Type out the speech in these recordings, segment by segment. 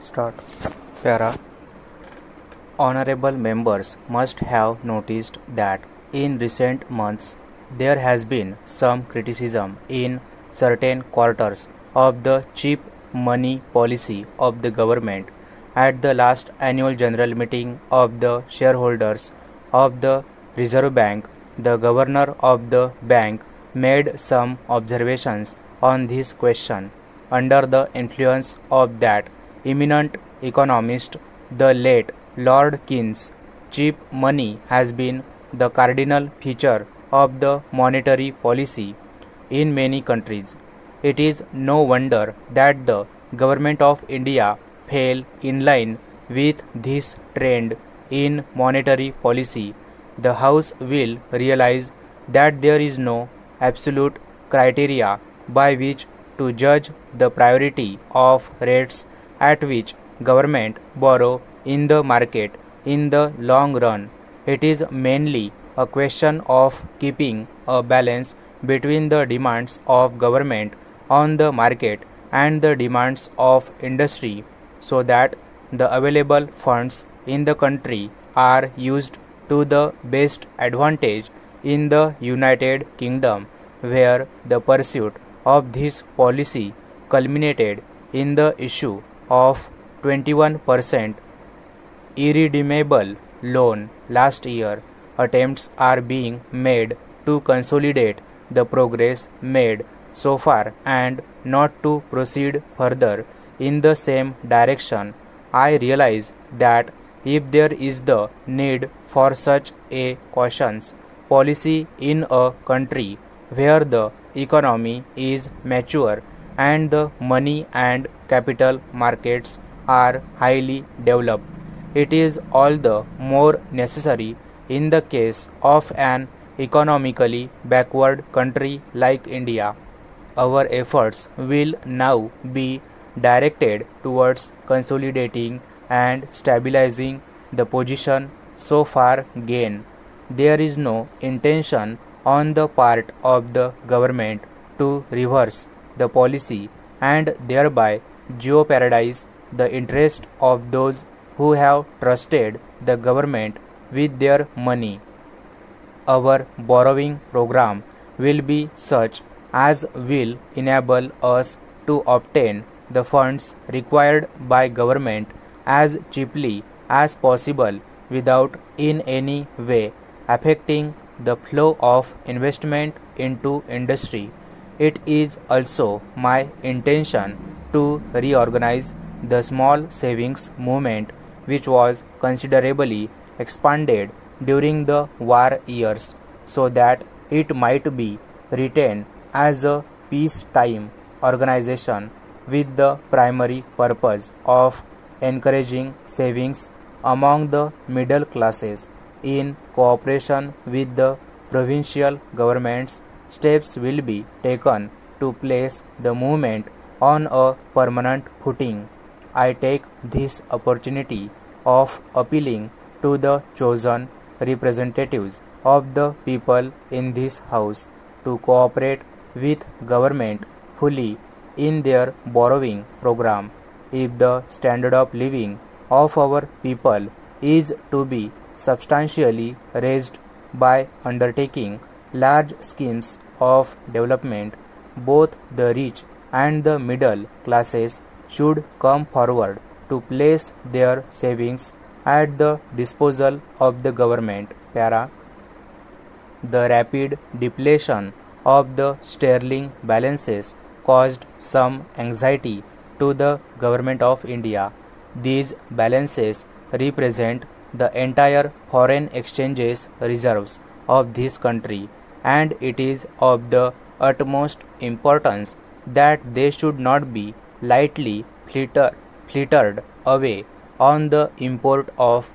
Start. Para. Honorable members must have noticed that in recent months there has been some criticism in certain quarters of the cheap money policy of the government. At the last annual general meeting of the shareholders of the Reserve Bank, the governor of the bank made some observations on this question. Under the influence of that eminent economist, the late Lord Keynes, cheap money has been the cardinal feature of the monetary policy in many countries. It is no wonder that the government of India fell in line with this trend in monetary policy. The House will realize that there is no absolute criteria by which to judge the priority of rates at which government borrow in the market in the long run. It is mainly a question of keeping a balance between the demands of government on the market and the demands of industry, so that the available funds in the country are used to the best advantage. In the United Kingdom, where the pursuit of this policy culminated in the issue of 21% irredeemable loan last year, attempts are being made to consolidate the progress made so far and not to proceed further in the same direction. I realize that if there is the need for such a cautious policy in a country where the economy is mature and the money and capital markets are highly developed, it is all the more necessary in the case of an economically backward country like India. Our efforts will now be directed towards consolidating and stabilizing the position so far gained. There is no intention on the part of the government to reverse the policy and thereby jeopardize the interest of those who have trusted the government with their money. Our borrowing program will be such as will enable us to obtain the funds required by government as cheaply as possible without in any way affecting the flow of investment into industry. It is also my intention to reorganize the small savings movement, which was considerably expanded during the war years, so that it might be retained as a peacetime organization with the primary purpose of encouraging savings among the middle classes. In cooperation with the provincial governments, steps will be taken to place the movement on a permanent footing. I take this opportunity of appealing to the chosen representatives of the people in this House to cooperate with government fully in their borrowing program. If the standard of living of our people is to be substantially raised by undertaking large schemes of development, both the rich and the middle classes should come forward to place their savings at the disposal of the government. Para. The rapid depletion of the sterling balances caused some anxiety to the government of India. These balances represent the entire foreign exchanges reserves of this country, and it is of the utmost importance that they should not be lightly flittered away on the import of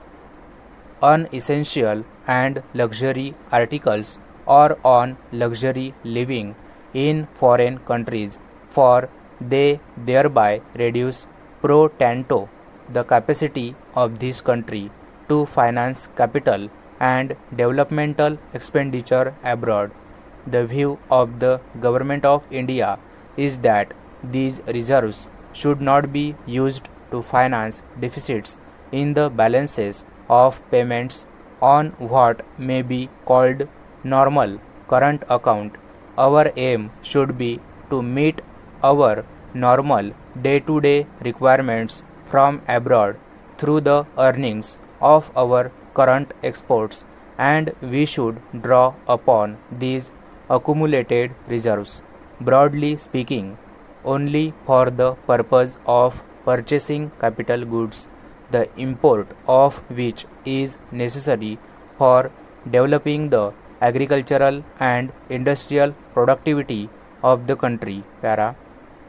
unessential and luxury articles or on luxury living in foreign countries, for they thereby reduce pro tanto the capacity of this country to finance capital and developmental expenditure abroad. The view of the Government of India is that these reserves should not be used to finance deficits in the balances of payments on what may be called normal current account. Our aim should be to meet our normal day-to-day requirements from abroad through the earnings of our current exports, and we should draw upon these accumulated reserves, broadly speaking, only for the purpose of purchasing capital goods, the import of which is necessary for developing the agricultural and industrial productivity of the country. Para.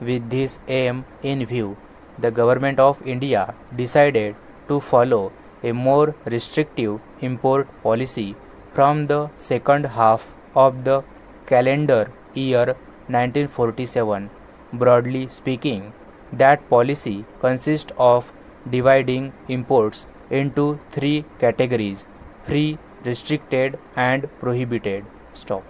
With this aim in view, the Government of India decided to follow a more restrictive import policy from the second half of the calendar year 1947. Broadly speaking, that policy consists of dividing imports into three categories: free, restricted, and prohibited. Stop.